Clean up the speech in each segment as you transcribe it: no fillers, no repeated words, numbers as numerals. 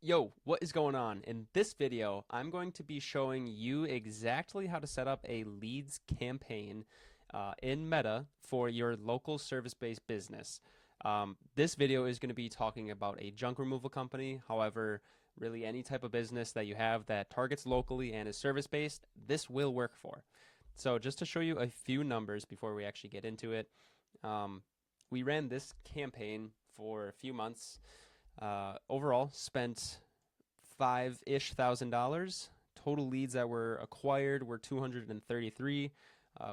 Yo, what is going on? In this video, I'm going to be showing you exactly how to set up a leads campaign in Meta for your local service-based business. This video is going to be talking about a junk removal company. However, really any type of business that you have that targets locally and is service-based, this will work for. So just to show you a few numbers before we actually get into it, um, we ran this campaign for a few months. Overall, spent five-ish thousand dollars. Total leads that were acquired were 233.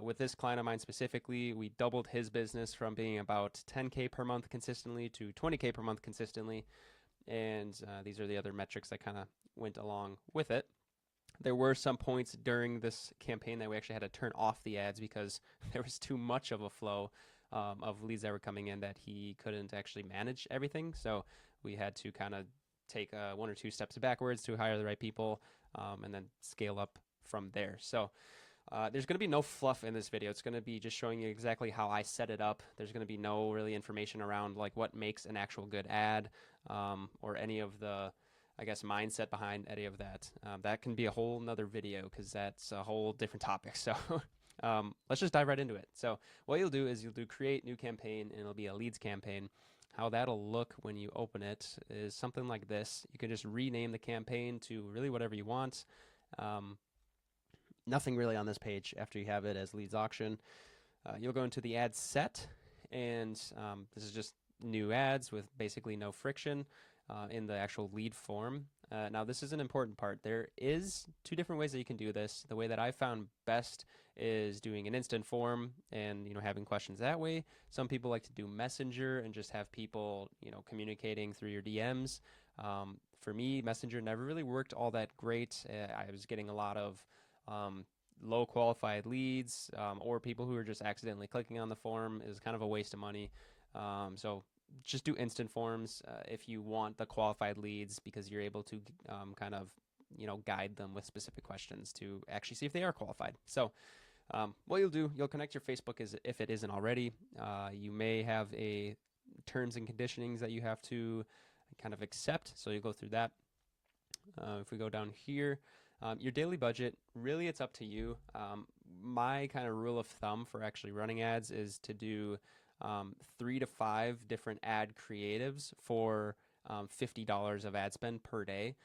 With this client of mine specifically, we doubled his business from being about 10K per month consistently to 20K per month consistently. And these are the other metrics that kind of went along with it. There were some points during this campaign that we actually had to turn off the ads because there was too much of a flow of leads that were coming in that he couldn't actually manage everything. So we had to kind of take one or two steps backwards to hire the right people and then scale up from there. So there's going to be no fluff in this video. It's going to be just showing you exactly how I set it up. There's going to be no really information around like what makes an actual good ad or any of the I guess mindset behind any of that. That can be a whole nother video because that's a whole different topic. So let's just dive right into it. So what you'll do is you'll do create new campaign and it'll be a leads campaign. How that'll look when you open it is something like this. You can just rename the campaign to really whatever you want. Nothing really on this page after you have it as leads auction. You'll go into the ad set, and this is just new ads with basically no friction in the actual lead form. Now, this is an important part. There is two different ways that you can do this. The way that I found best is doing an instant form and having questions that way. Some people like to do Messenger and just have people communicating through your DMs. For me, Messenger never really worked all that great. I was getting a lot of low qualified leads or people who are just accidentally clicking on the form. Is kind of a waste of money. So just do instant forms if you want the qualified leads because you're able to kind of guide them with specific questions to actually see if they are qualified. So what you'll do, you'll connect your Facebook if it isn't already. You may have a terms and conditionings that you have to kind of accept, so you'll go through that. If we go down here, your daily budget, really it's up to you. My kind of rule of thumb for actually running ads is to do 3 to 5 different ad creatives for $50 of ad spend per day.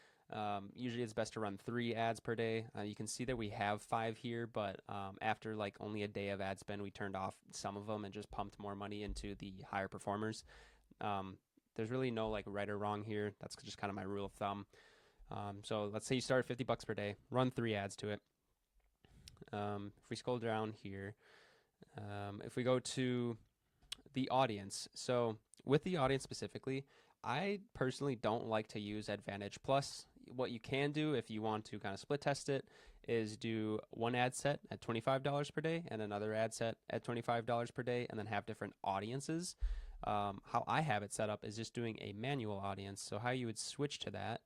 Usually it's best to run 3 ads per day. You can see that we have 5 here, but after like only a day of ad spend, we turned off some of them and just pumped more money into the higher performers. There's really no like right or wrong here. That's just kind of my rule of thumb. So let's say you start at $50 per day, run 3 ads to it. If we scroll down here, if we go to the audience. So with the audience specifically, I personally don't like to use Advantage Plus. What you can do if you want to kind of split test it is do one ad set at $25 per day and another ad set at $25 per day and then have different audiences. How I have it set up is just doing a manual audience. So how you would switch to that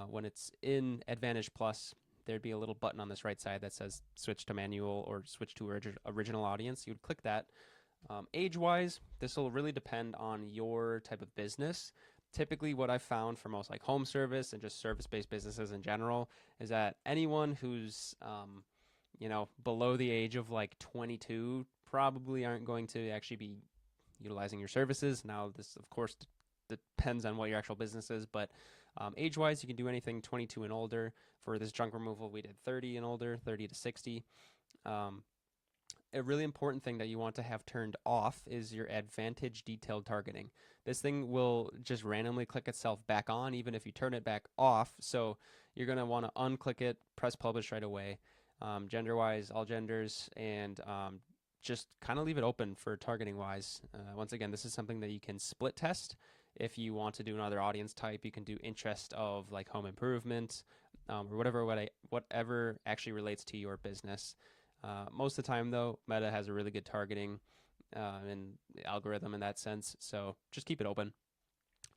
when it's in Advantage Plus, there'd be a little button on this right side that says switch to manual or switch to original audience. You would click that. Age-wise, this will really depend on your type of business. Typically, what I've found for most like home service and just service-based businesses in general is that anyone who's below the age of like 22 probably aren't going to actually be utilizing your services. Now, this of course depends on what your actual business is, but age-wise, you can do anything 22 and older. For this junk removal, we did 30 and older, 30 to 60. A really important thing that you want to have turned off is your advantage detailed targeting. This thing will just randomly click itself back on even if you turn it back off. So you're going to want to unclick it, press publish right away, gender-wise, all genders, and just kind of leave it open for targeting wise. Once again, this is something that you can split test. If you want to do another audience type, you can do interest of like home improvement or whatever actually relates to your business. Most of the time, though, Meta has a really good targeting and algorithm in that sense, so just keep it open.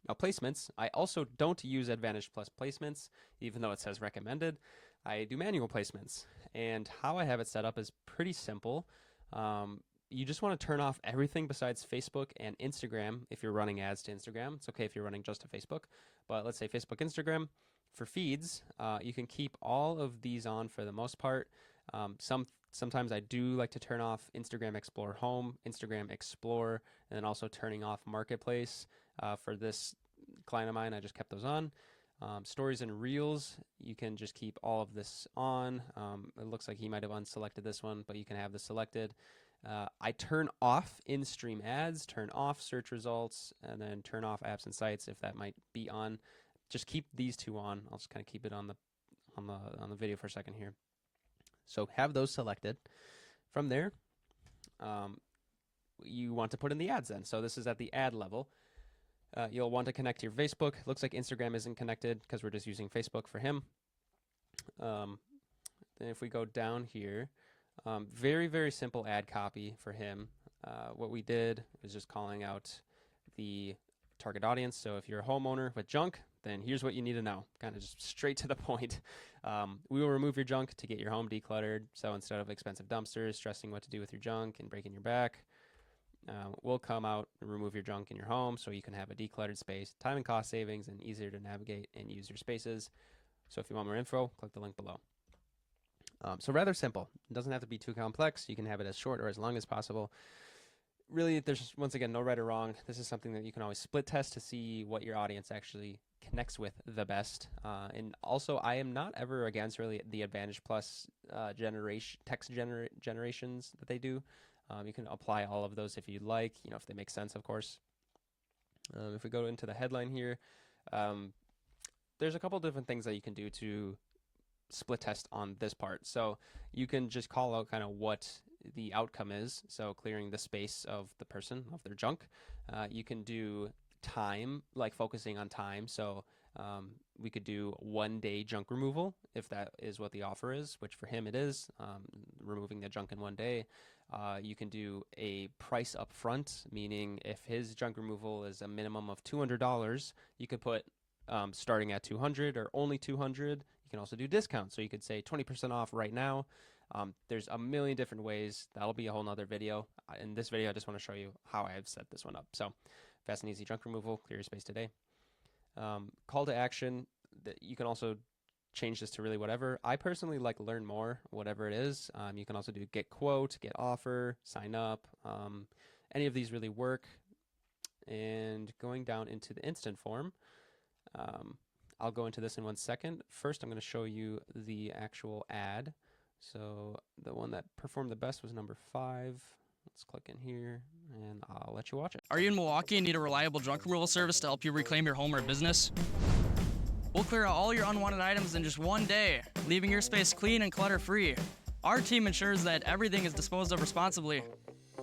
Now, placements, I also don't use Advantage Plus placements, even though it says recommended. I do manual placements, and how I have it set up is pretty simple. you just want to turn off everything besides Facebook and Instagram if you're running ads to Instagram. It's okay if you're running just to Facebook, but let's say Facebook, Instagram. For feeds, you can keep all of these on for the most part. Sometimes I do like to turn off Instagram Explore Home, Instagram Explore, and then also turning off Marketplace. For this client of mine, I just kept those on. Stories and Reels, you can just keep all of this on. It looks like he might have unselected this one, but you can have this selected. I turn off in-stream ads, turn off search results, and then turn off apps and sites if that might be on. Just keep these two on. I'll just kind of keep it on the video for a second here. So have those selected. From there, you want to put in the ads then. So this is at the ad level. You'll want to connect to your Facebook. Looks like Instagram isn't connected because we're just using Facebook for him. Then if we go down here, very, very simple ad copy for him. What we did was just calling out the target audience. So if you're a homeowner with junk, then here's what you need to know. Kind of just straight to the point. We will remove your junk to get your home decluttered. So instead of expensive dumpsters, stressing what to do with your junk and breaking your back, we'll come out and remove your junk in your home so you can have a decluttered space, time and cost savings, and easier to navigate and use your spaces. So if you want more info, click the link below. So rather simple. It doesn't have to be too complex. You can have it as short or as long as possible. Really, there's, once again, no right or wrong. This is something that you can always split test to see what your audience actually connects with the best. And also, I am not ever against really the Advantage Plus generations that they do. You can apply all of those if you'd like, if they make sense, of course. If we go into the headline here, there's a couple different things that you can do to split test on this part. So you can just call out kind of what the outcome is. So clearing the space of the person, of their junk. You can do time, like focusing on time. So we could do 1 day junk removal if that is what the offer is, which for him it is, removing the junk in 1 day. You can do a price up front, meaning if his junk removal is a minimum of $200, you could put starting at 200 or only 200. You can also do discounts. So you could say 20% off right now. There's a million different ways. That'll be a whole nother video. In this video, I just want to show you how I've set this one up. So fast and easy junk removal, clear your space today. Call to action, you can also change this to really whatever. I personally like learn more, whatever it is. You can also do get quote, get offer, sign up. Any of these really work. And going down into the instant form, I'll go into this in 1 second. First, I'm going to show you the actual ad. So the one that performed the best was number 5. Let's click in here, and I'll let you watch it. Are you in Milwaukee and need a reliable junk removal service to help you reclaim your home or business? We'll clear out all your unwanted items in just 1 day, leaving your space clean and clutter-free. Our team ensures that everything is disposed of responsibly.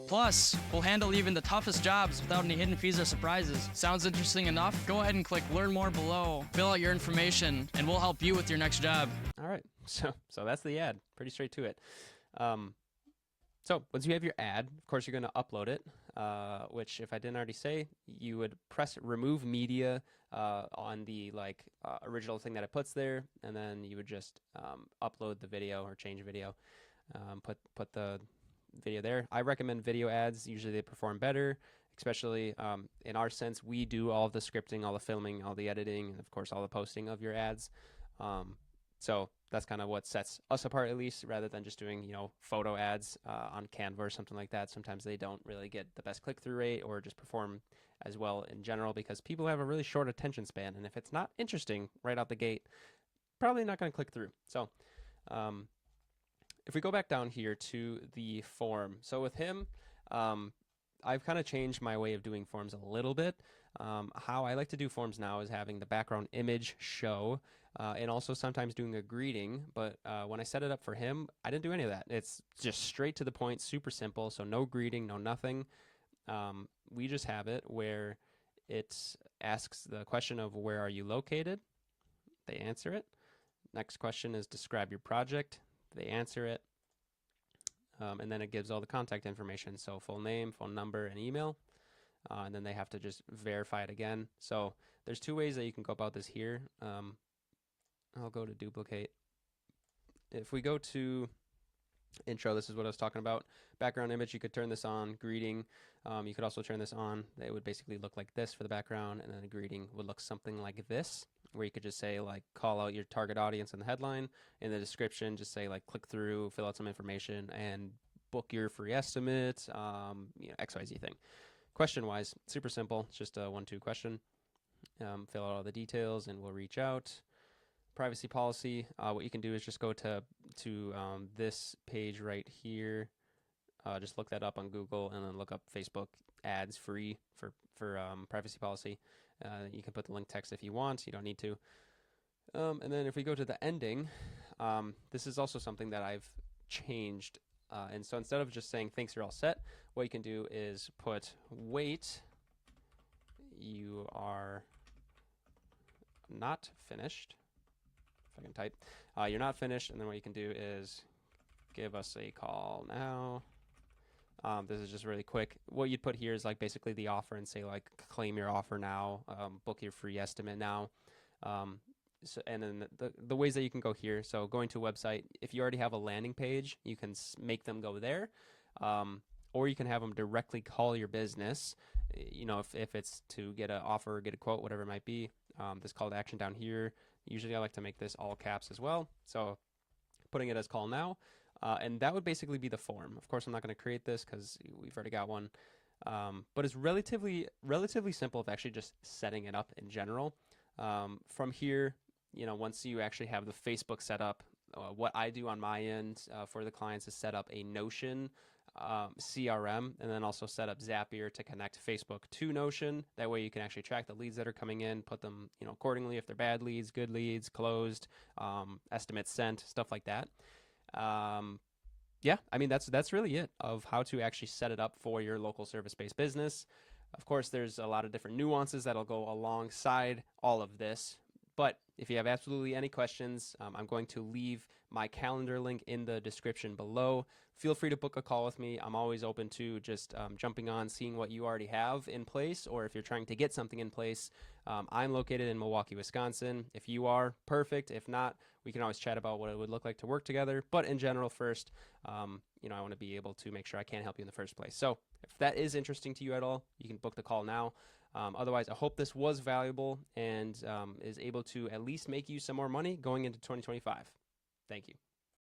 Plus, we'll handle even the toughest jobs without any hidden fees or surprises. Sounds interesting enough? Go ahead and click Learn More below, fill out your information, and we'll help you with your next job. All right, so that's the ad. Pretty straight to it. So once you have your ad, of course, you're going to upload it, which if I didn't already say, you would press Remove Media on the original thing that it puts there, and then you would just upload the video or change video, put the video there. I recommend video ads. Usually they perform better, especially in our sense. We do all of the scripting, all the filming, all the editing, and of course all the posting of your ads. So that's kind of what sets us apart, at least, rather than just doing photo ads on Canva or something like that. Sometimes they don't really get the best click-through rate or just perform as well in general because people have a really short attention span, and if it's not interesting right out the gate, probably not going to click through. So if we go back down here to the form, so with him, I've kind of changed my way of doing forms a little bit. How I like to do forms now is having the background image show and also sometimes doing a greeting. But when I set it up for him, I didn't do any of that. It's just straight to the point, super simple. So no greeting, no nothing. We just have it where it asks the question of where are you located? They answer it. Next question is describe your project. They answer it. And then it gives all the contact information. So full name, phone number, and email. And then they have to just verify it again. So there's 2 ways that you can go about this here. I'll go to duplicate. If we go to Intro, this is what I was talking about. Background image, you could turn this on. Greeting, you could also turn this on. It would basically look like this for the background, and then a greeting would look something like this, where you could just say like call out your target audience in the headline. In the description, just say like click through, fill out some information, and book your free estimate, XYZ thing. Question wise, super simple. It's just a 1-2 question. Fill out all the details, and we'll reach out. Privacy policy. What you can do is just go to this page right here. Just look that up on Google, and then look up Facebook ads free for privacy policy. You can put the link text if you want. You don't need to. And then if we go to the ending, this is also something that I've changed. And so instead of just saying thanks, you're all set, what you can do is put wait, you are not finished. If I can type, you're not finished, and then what you can do is give us a call now. This is just really quick. What you'd put here is like basically the offer and say like claim your offer now, book your free estimate now. And then the ways that you can go here. So going to a website, if you already have a landing page, you can make them go there, or you can have them directly call your business. If it's to get an offer, get a quote, whatever it might be. This call to action down here. Usually I like to make this all caps as well. So putting it as call now. And that would basically be the form. Of course, I'm not going to create this because we've already got one. But it's relatively simple of actually just setting it up in general. From here, once you actually have the Facebook set up, what I do on my end for the clients is set up a Notion CRM, and then also set up Zapier to connect Facebook to Notion. That way you can actually track the leads that are coming in, put them accordingly, if they're bad leads, good leads, closed, estimates sent, stuff like that. Yeah, I mean that's really it of how to actually set it up for your local service-based business. Of course, there's a lot of different nuances that'll go alongside all of this. But if you have absolutely any questions, I'm going to leave my calendar link in the description below. Feel free to book a call with me. I'm always open to just jumping on, seeing what you already have in place, or if you're trying to get something in place. I'm located in Milwaukee, Wisconsin. If you are, perfect. If not, we can always chat about what it would look like to work together. But in general, first, I want to be able to make sure I can help you in the first place. So if that is interesting to you at all, you can book the call now. Otherwise, I hope this was valuable and is able to at least make you some more money going into 2025. Thank you.